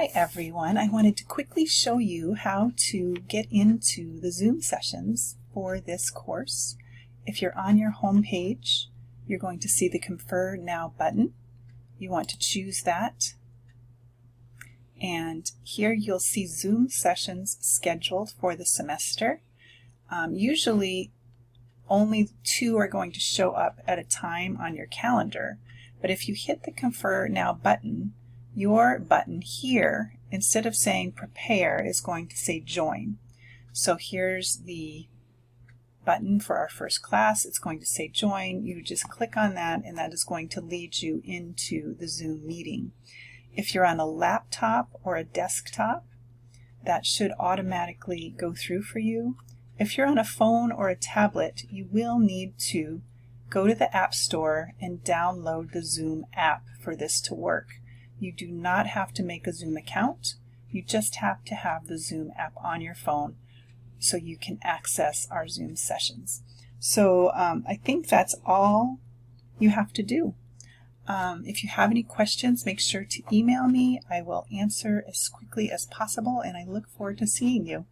Hi everyone, I wanted to quickly show you how to get into the Zoom sessions for this course. If you're on your home page, you're going to see the Confer Now button. You want to choose that. And here you'll see Zoom sessions scheduled for the semester. Usually only 2 are going to show up at a time on your calendar, but if you hit the Confer Now button, your button here, instead of saying prepare, is going to say join. So here's the button for our first class. It's going to say join. You just click on that and that is going to lead you into the Zoom meeting. If you're on a laptop or a desktop, that should automatically go through for you. If you're on a phone or a tablet, you will need to go to the App Store and download the Zoom app for this to work. You do not have to make a Zoom account. You just have to have the Zoom app on your phone so you can access our Zoom sessions. So I think that's all you have to do. If you have any questions, make sure to email me. I will answer as quickly as possible, and I look forward to seeing you.